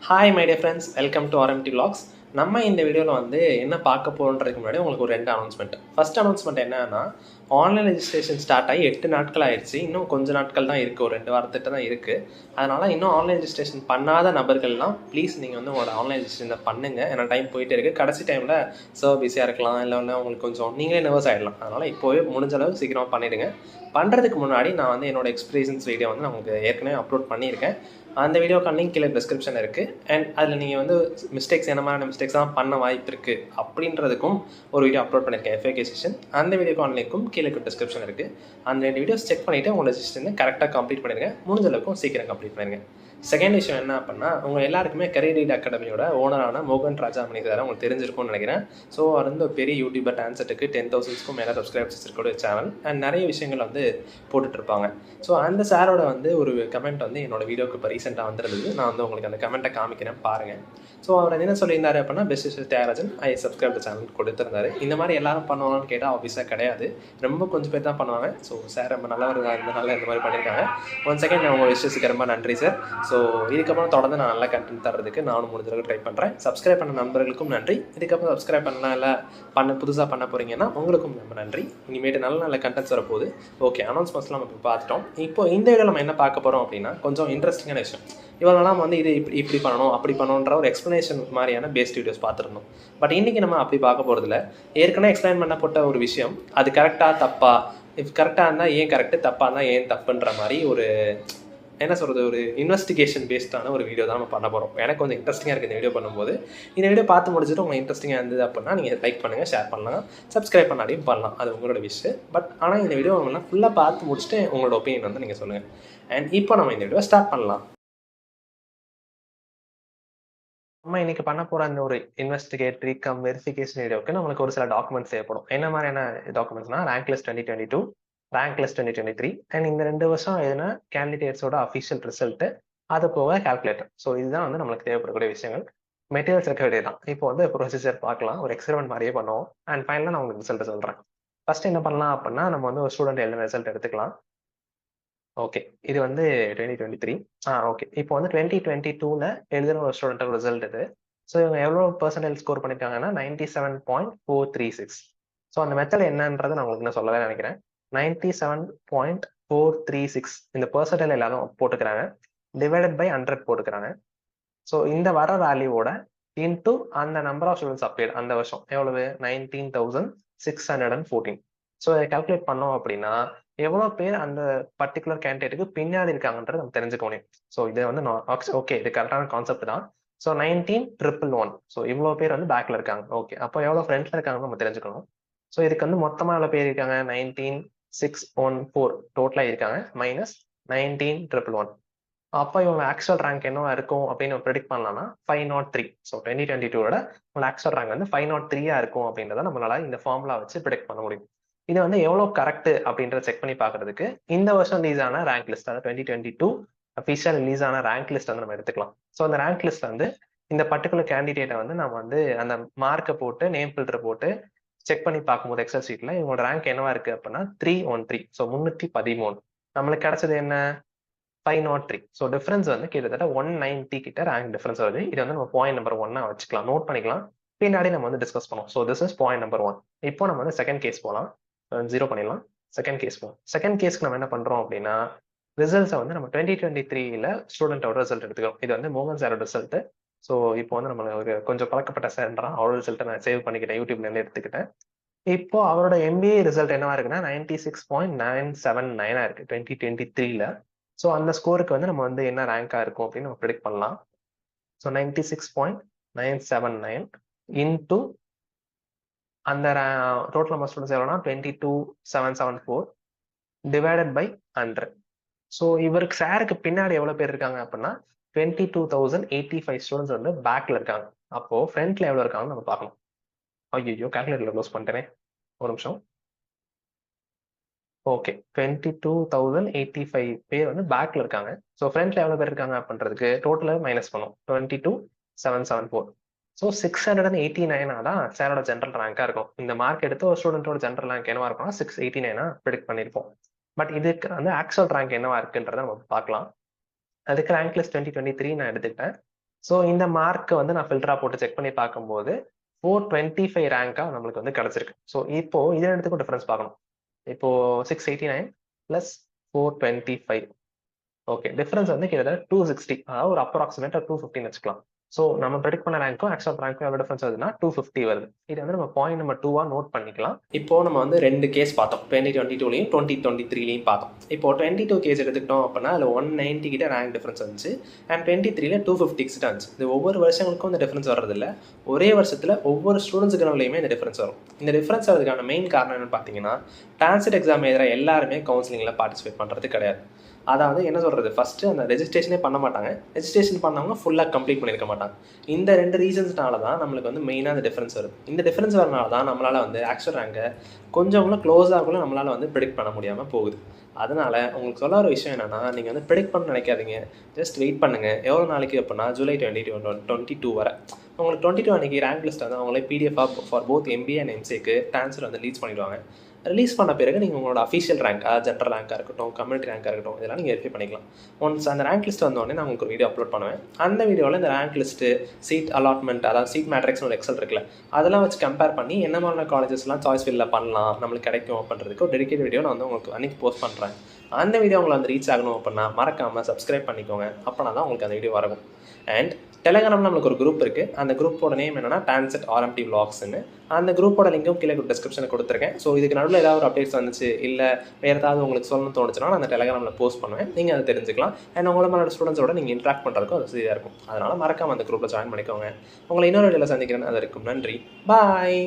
Hi my dear friends, welcome to RMT vlogs. நம்ம இந்த வீடியோவில் வந்து என்ன பார்க்க போகிறோன்றதுக்கு முன்னாடி உங்களுக்கு ஒரு 2 அனௌன்ஸ்மெண்ட். ஃபர்ஸ்ட் அனௌன்ஸ்மெண்ட் என்னன்னா, ஆன்லைன் ரெஜிஸ்ட்ரேஷன் ஸ்டார்ட் ஆகி 8 நாட்கள் ஆயிடுச்சு. இன்னும் கொஞ்சம் நாட்கள் தான் இருக்குது, ஒரு 2 வாரத்திட்ட தான் இருக்குது. அதனால் இன்னும் ஆன்லைன் ரெஜிஸ்ட்ரேஷன் பண்ணாத நபர்கள்லாம் ப்ளீஸ் நீங்கள் வந்து உங்களோட ஆன்லைன் ரெஜிஸ்ட்ரேஷன் பண்ணுங்கள். ஏன்னா டைம் போயிட்டே இருக்குது. கடைசி டைமில் சர்வர் பிஸியாக இருக்கலாம், இல்லை வந்து உங்களுக்கு கொஞ்சம் நீங்களே நர்வஸ் ஆகிடலாம். அதனால் இப்போவே முடிஞ்ச அளவு சீக்கிரமாக பண்ணிவிடுங்க. பண்ணுறதுக்கு முன்னாடி நான் வந்து என்னோடய எக்ஸ்பீரியன்ஸ் வீடியோ வந்து நான் உங்களுக்கு ஏற்கனவே அப்லோட் பண்ணியிருக்கேன். அந்த வீடியோக்கான லிங்க் கீழே டிஸ்கிரிப்ஷன் இருக்குது. அண்ட் அதில் நீங்கள் வந்து மிஸ்டேக்ஸ் என்ன மாதிரியான மிஸ்டேக்ஸ்லாம் பண்ண வாய்ப்பு இருக்குது அப்படின்றதுக்கும் ஒரு வீடியோ அப்லோட் பண்ணியிருக்கேன், FAQ செஷன். அந்த வீடியோக்கான லிங்க்கும் கீழே டிஸ்கிரிப்ஷன் இருக்குது. அந்த 2 வீடியோஸ் செக் பண்ணிவிட்டு உங்கள் ரெஜிஸ்ட்ரேஷனை கரெக்டாக கம்ப்ளீட் பண்ணிடுங்க. முடிஞ்ச அளவுக்கும் சீக்கிரம் கம்ப்ளீட் பண்ணிடுங்க. செகண்ட் விஷயம் என்ன அப்படின்னா, உங்கள் எல்லாருக்குமே கரியர் ரீட் அகாடமியோட ஓனரான மோகன் ராஜாமணி சார் உங்களுக்கு தெரிஞ்சிருக்கும்னு நினைக்கிறேன். ஸோ அவர் வந்து ஒரு பெரிய யூடியூபர், டான்செட்டுக்கு 10,000க்கும் மேலே சப்ஸ்கிரைபர்ஸ் இருக்கக்கூடிய சேனல் அண்ட் நிறைய விஷயங்கள் வந்து போட்டுட்ருப்பாங்க. ஸோ அந்த சாரோட வந்து ஒரு கமெண்ட் வந்து என்னோட வீடியோக்கு இப்போ ரீசெண்டாக வந்துருந்தது. நான் வந்து உங்களுக்கு அந்த கமெண்ட்டை காமிக்கிறேன் பாருங்கள். ஸோ அவர் என்ன சொல்லியிருந்தாரு அப்படின்னா, பெஸ்ட் விஷஸ் தியாகராஜன் ஐ சப்ஸ்கிரைப் சேனல் கொடுத்துருந்தாரு. இந்த மாதிரி எல்லாரும் பண்ணுவாங்கன்னு கேட்டால் ஆஃபீஸாக கிடையாது, ரொம்ப கொஞ்சம் பேர் தான் பண்ணுவாங்க. ஸோ சார் ரொம்ப நல்லவராக இருந்தனால இந்த மாதிரி பண்ணியிருக்காங்க. ஒன் செகண்ட், நான் உங்கள் விஷயத்துக்கு ரொம்ப நன்றி சார். ஸோ இதுக்கப்புறம் தொடர்ந்து நான் நல்ல கண்டென்ட் தரதுக்கு நானும் முடிஞ்சளவுக்கு ட்ரை பண்ணுறேன். சப்ஸ்கிரைப் பண்ண நண்பர்களுக்கும் நன்றி. இதுக்கப்புறம் சப்ஸ்கிரைப் பண்ணலாம் இல்லை புதுசாக பண்ண போகிறீங்கன்னா உங்களுக்கும் ரொம்ப நன்றி. இனிமேட்டு நல்ல நல்ல கண்டென்ட்ஸ் வரப்போகுது. ஓகே, அனௌன்ஸ்மெண்ட்ஸ்லாம் நம்ம இப்போ பார்த்துட்டோம். இப்போ இந்த வீடியோ நம்ம என்ன பார்க்க போகிறோம் அப்படின்னா, கொஞ்சம் இன்ட்ரெஸ்டிங்கான விஷயம். இவங்கெல்லாம் வந்து இது இப்படி பண்ணணும் அப்படி பண்ணணுன்ற ஒரு எக்ஸ்ப்ளனேஷன் மாதிரியான பேஸ்ட் வீடியோஸ் பார்த்துருந்தோம். பட் இன்றைக்கி நம்ம அப்படி பார்க்க போகிறதில்ல. ஏற்கனவே எக்ஸ்பிளைன் பண்ணப்பட்ட ஒரு விஷயம், அது கரெக்டாக தப்பா, இஃப் கரெக்டாக இருந்தால் ஏன் கரெக்டு, தப்பாக இருந்தால் ஏன் தப்புன்ற மாதிரி ஒரு என்ன சொல்கிறது, ஒரு இன்வெஸ்டிகேஷன் பேஸ்டான ஒரு வீடியோ தான் நம்ம பண்ண போகிறோம். எனக்கு கொஞ்சம் இன்ட்ரெஸ்டிங்காக இருக்குது இந்த வீடியோ பண்ணும்போது. இந்த வீடியோ பார்த்து முடிச்சுட்டு உங்களுக்கு இன்ட்ரெஸ்டிங்காக இருந்தது அப்படின்னா நீங்கள் லைக் பண்ணுங்கள், ஷேர் பண்ணலாம், சப்ஸ்கிரைப் பண்ணாலையும் பண்ணலாம், அது உங்களோட விஷ். பட் ஆனால் இந்த வீடியோ உங்களெலாம் ஃபுல்லாக பார்த்து முடிச்சுட்டு உங்களோட ஒப்பீனியன் வந்து நீங்கள் சொல்லுங்கள். அண்ட் இப்போ நம்ம இந்த வீடியோ ஸ்டார்ட் பண்ணலாம். நம்ம இன்னைக்கு பண்ண போகிற அந்த ஒரு இன்வெஸ்டிகேட்டரி வெரிஃபிகேஷன் வீடியோக்கு நம்மளுக்கு ஒரு சில டாக்குமெண்ட்ஸ் தேவைப்படும். என்ன மாதிரியான டாக்குமெண்ட்ஸ்னால், rank list 2022, rank list 2023 and இந்த 2 வருஷம் எதுனா கேண்டிடேட்ஸோட அஃபிஷியல் ரிசல்ட்டு, அது போக கால்குலேட்டர். ஸோ இதுதான் வந்து நம்மளுக்கு தேவைப்படக்கூடிய விஷயங்கள். மெட்டீரியல்ஸ் இருக்க வேண்டியதான். இப்போ வந்து ப்ரொசீஜர் பார்க்கலாம், ஒரு எக்ஸ்பெரிமெண்ட் மாதிரியே பண்ணுவோம். அண்ட் ஃபைனலாக நான் உங்களுக்கு ரிசல்ட் சொல்கிறேன். ஃபர்ஸ்ட் என்ன பண்ணலாம் அப்படின்னா, நம்ம வந்து ஒரு ஸ்டூடெண்ட் எழுதின ரிசல்ட் எடுத்துக்கலாம். ஓகே, இது வந்து 2023. ஓகே, இப்போ வந்து 2022ல எழுதின ஒரு ஸ்டூடெண்டோட ரிசல்ட் இது. ஸோ இவங்க எவ்வளோ பெர்சன்டேஜ் ஸ்கோர் பண்ணியிருக்காங்கன்னா 97.436. ஸோ அந்த மெத்தட் என்னன்றதை நான் உங்களுக்கு இன்னும் சொல்லவே நினைக்கிறேன். 97.436 இந்த பெர்சன்டேஜ் எல்லாரும் போட்டுக்கிறாங்க, டிவைடட் பை 100 போட்டுக்கிறாங்க. ஸோ இந்த வர வேல்யூவோட இன்டூ அந்த நம்பர் ஆஃப் ஸ்டூடெண்ட்ஸ் அப்பியர்ட் அந்த வருஷம் எவ்வளவு, 19,614. ஸோ இதை கால்குலேட் பண்ணோம் அப்படின்னா எவ்வளோ பேர் அந்த பர்டிகுலர் கேண்டிடேட்டுக்கு பின்னாடி இருக்காங்கன்றது நம்ம தெரிஞ்சுக்க முடியும். ஸோ இது வந்து ஓகே, இது கரெக்டான கான்செப்ட் தான். ஸோ 19,111. ஸோ இவ்வளோ பேர் வந்து பேக்ல இருக்காங்க. ஓகே, அப்போ எவ்வளோ ஃப்ரண்ட்ல இருக்காங்கன்னு நம்ம தெரிஞ்சுக்கணும். ஸோ இதுக்கு வந்து மொத்தமாக எவ்வளோ பேர் இருக்காங்க, 19,614 டோட்டலாக இருக்காங்க, மைனஸ் 19,111. அப்போ இவங்க ஆக்சுவல் ரேங்க் என்னவா இருக்கும் அப்படின்னு ப்ரெடிக்ட் பண்ணலாம்னா 503. ஸோ 2022வோட உங்களோட ஆக்சுவல் ரேங்க் வந்து 503 இருக்கும் அப்படின்றத நம்மளால இந்த ஃபார்முலா வச்சு ப்ரெடிக்ட் பண்ண முடியும். இது வந்து எவ்வளோ கரெக்ட் அப்படின்றத செக் பண்ணி பார்க்கறதுக்கு இந்த வருஷம் ரிலீஸ் ஆன ரேங்க் லிஸ்ட், அதாவது 2022 அஃபிஷியல் ரிலீஸ் ஆன ரேங்க் லிஸ்ட் வந்து நம்ம எடுத்துக்கலாம். ஸோ அந்த ரேங்க் லிஸ்ட் வந்து இந்த பர்டிகுலர் கேண்டிடேட்டை வந்து நம்ம வந்து அந்த மார்க்கை போட்டு நேம் ஃபில்டர் போட்டு செக் பண்ணி பார்க்கும்போது எக்ஸல் ஷீட்ல இவங்களோட ரேங்க் என்னவா இருக்கு அப்படின்னா 313. ஸோ 313 நம்மளுக்கு கிடைச்சது என்ன, 503. ஸோ டிஃபரன்ஸ் வந்து கிட்டத்தட்ட 190 கிட்ட ரேங்க் டிஃபரன்ஸ் வருது. இது வந்து நம்ம பாயிண்ட் நம்பர் 1 வச்சுக்கலாம், நோட் பண்ணிக்கலாம், பின்னாடி நம்ம வந்து டிஸ்கஸ் பண்ணுவோம். So this is point number 1. இப்போ நம்ம வந்து செகண்ட் கேஸ் போகலாம், 0 பண்ணிடலாம். செகண்ட் கேஸ் போகும். செகண்ட் கேஸ்க்கு நம்ம என்ன பண்றோம் அப்படின்னா, ரிசல்ட்ஸை வந்து நம்ம 2023ல ஸ்டூடெண்டோட ரிசல்ட் எடுத்துக்கிறோம். இது வந்து மோகன் சாரோட ரிசல்ட். ஸோ இப்போ வந்து நம்ம ஒரு கொஞ்சம் பழக்கப்பட்ட சார்ன்றான், அவரோட ரிசல்ட்டை நான் சேவ் பண்ணிக்கிட்டேன், யூடியூப்ல இருந்து எடுத்துக்கிட்டேன். இப்போ அவரோட MBA ரிசல்ட் என்னவா இருக்குன்னா 96.979 இருக்கு 2023ல. ஸோ அந்த ஸ்கோருக்கு வந்து நம்ம வந்து என்ன ரேங்கா இருக்கும் அப்படின்னு நம்ம ப்ரெடிக்ட் பண்ணலாம். ஸோ 96.979 இன்டூ அந்த டோட்டல் நம்பர் ஸ்டூடெண்ட்ஸ் எவ்வளோனா 22,774 டிவைடட் பை 100. ஸோ இவருக்கு சாருக்கு பின்னாடி எவ்வளோ பேர் இருக்காங்க அப்படின்னா 22,085 ஸ்டூடெண்ட்ஸ் வந்து பேக்ல இருக்காங்க. அப்போ ஃப்ரண்ட்ல எவ்வளோ இருக்காங்கன்னு நம்ம பார்க்கணும். ஐயோ, கால்குலேட்டர்ல க்ளோஸ் பண்ணிட்டேனே, ஒரு நிமிஷம். ஓகே, 22,085 பேர் வந்து பேக்ல இருக்காங்க. ஸோ ஃப்ரண்ட்ல எவ்வளோ பேர் இருக்காங்க அப்படின்றதுக்கு டோட்டலாக மைனஸ் பண்ணும், 22,774. ஸோ 689 தான் சாரோட ஜென்ரல் ரேங்காக இருக்கும். இந்த மார்க் எடுத்து ஒரு ஸ்டூடெண்டோட ஜென்ரல் ரேங்க் என்னவா இருக்கும்னா 689 ப்ரெடிக்ட் பண்ணியிருப்போம். பட் இதுக்கு வந்து ஆக்சுவல் ரேங்க் என்னவா இருக்குன்றத நம்ம பார்க்கலாம். அதுக்கு ரேங்க் லிஸ்ட் 2023 நான் எடுத்துக்கிட்டேன். ஸோ இந்த மார்க்கை வந்து நான் ஃபில்டராக போட்டு செக் பண்ணி பார்க்கும்போது 425 ரேங்காக நம்மளுக்கு வந்து கிடச்சிருக்கு. ஸோ இப்போ இதில் இடத்துக்கும் டிஃபரன்ஸ் பார்க்கணும். இப்போ 689 + 425. ஓகே, டிஃபரன்ஸ் வந்து கிட்டத்தட்ட 260, அதாவது ஒரு அப்ராக்சிமேட்டா 250 வச்சுக்கலாம். ஸோ நம்ம ப்ரெடிக்ட் பண்ண ரேங்க்கும் ஆக்சுவல் ரேங்க்கும் எவ்வளோ டிஃபரன்ஸ் வருதுன்னா 250 வருது. இது வந்து நம்ம பாயிண்ட் நம்பர் 2 நோட் பண்ணிக்கலாம். இப்போ நம்ம வந்து 2 கேஸ் பார்த்தோம், 2022லையும் 2023லையும் பார்த்தோம். இப்போ 22 கேஸ் எடுத்துக்கிட்டோம் அப்படின்னா அதில் 190 கிட்ட ரேங்க் டிஃபரன்ஸ் வந்துச்சு. அண்ட் 23ல 250 கிட்ட வந்துச்சு. இது ஒவ்வொரு வருஷங்களுக்கும் இந்த டிஃபரன்ஸ் வர்றதில்ல, ஒரே வருஷத்தில் ஒவ்வொரு ஸ்டூடெண்ட்ஸுக்குள்ளேயுமே இந்த டிஃபரன்ஸ் வரும். இந்த டிஃபரன்ஸ் வரதுக்கான மெயின் காரணம் என்னன்னு பார்த்தீங்கன்னா, டான்செட் எக்ஸாம் எழுதுகிற எல்லாருமே கவுன்சிலிங்கில் பார்ட்டிசிபேட் பண்ணுறது கிடையாது. அதாவது என்ன சொல்கிறது, ஃபஸ்ட்டு அந்த ரெஜிஸ்ட்ரேஷனே பண்ண மாட்டாங்க, ரெஜிஸ்ட்ரேஷன் பண்ணவங்க ஃபுல்லாக கம்ப்ளீட் பண்ணியிருக்க மாட்டாங்க. இந்த 2 ரீசன்ஸ்னால தான் நம்மளுக்கு வந்து மெயினாக அந்த டிஃபரன்ஸ் வருது. இந்த டிஃபரன்ஸ் வரனால தான் நம்மளால் வந்து ஆக்சுவல் ரேங்கை கொஞ்சம் க்ளோஸாக கூட நம்மளால் வந்து ப்ரெடிக்ட் பண்ண முடியாமல் போகுது. அதனால் உங்களுக்கு சொல்ல ஒரு விஷயம் என்னென்னா, நீங்கள் வந்து ப்ரெடிக்ட் பண்ண நினைக்காதீங்க, ஜஸ்ட் வெயிட் பண்ணுங்கள். எவ்வளோ நாளைக்கு அப்படின்னா ஜூலை 2022 வரை உங்களுக்கு 22 அன்றைக்கி ரேங்க் லிஸ்ட் வந்து அவங்களே பிடிஎஃபாக ஃபார் போத் எம்பிஏ அண்ட் எம்சிஏக்கு டான்சர் வந்து ரிலீஸ் பண்ணிடுவாங்க. ரிலீஸ் பண்ண பிறகு நீங்கள் உங்களோட அஃபிஷியல் ரேங்காக, ஜென்ரல் ரேங்காக இருக்கட்டும், கம்யூனிட்டி ரேங்காக இருக்கட்டும், இதெல்லாம் நீங்கள் வெரிஃபை பண்ணிக்கலாம். ஒன்ஸ் அந்த ரேங்க் லிஸ்ட் வந்தோடனே நான் உங்களுக்கு ஒரு வீடியோ அப்லோட் பண்ணுவேன். அந்த வீடியோவில் இந்த ரேங்க் லிஸ்ட்டு, சீட் அலாட்மெண்ட், அதாவது சீட் மேட்ரிக்ஸ்னு ஒரு எக்ஸல் இருக்குல்ல, அதெல்லாம் வச்சு கம்பேர் பண்ணி என்ன மாதிரியான காலேஜஸ்லாம் சாய்ஸ் ஃபில்லில் பண்ணலாம், நம்மளுக்கு கிடைக்கும் அப்படின்றதுக்கு ஒரு டெடிகேட் வீடியோ நான் வந்து உங்களுக்கு அன்றைக்கி போஸ்ட் பண்ணுறேன். அந்த வீடியோ உங்களை வந்து ரீச் ஆகணும் அப்படின்னா மறக்காமல் சப்ஸ்கிரைப் பண்ணிக்கோங்க. அப்போனா தான் உங்களுக்கு அந்த வீடியோ வரும். அண்ட் டெலகிராமில் நம்மளுக்கு ஒரு குரூப் இருக்குது. அந்த குரூப்போட நேம் என்னென்னா டான்செட் RMT Vlogsன்னு. அந்த குரூப்போட லிங்க்கும் கீழே டிஸ்கிரிப்ஷனில் கொடுத்துருக்கேன். ஸோ இதுக்கு நடுவில் ஏதாவது ஒரு அப்டேட்ஸ் வந்துச்சு, இல்லை வேறு ஏதாவது உங்களுக்கு சொல்லணும்னு தோணுச்சுன்னா நான் அந்த டெலகிராமில் போஸ்ட் பண்ணுவேன், நீங்கள் அதை தெரிஞ்சுக்கலாம். அண்ட் உங்களோட மாதிரி ஸ்டூடெண்ட்ஸோட நீங்கள் இன்ட்ராக்ட் பண்ணுறதுக்கும் அது சரியாக இருக்கும். அதனால் மறக்காமல் அந்த குரூப்பில் ஜாயின் பண்ணிக்கோங்க. உங்களை இன்னொரு வீடியோவில் சந்திக்கிறேன். அது இருக்கும். நன்றி, பாய்.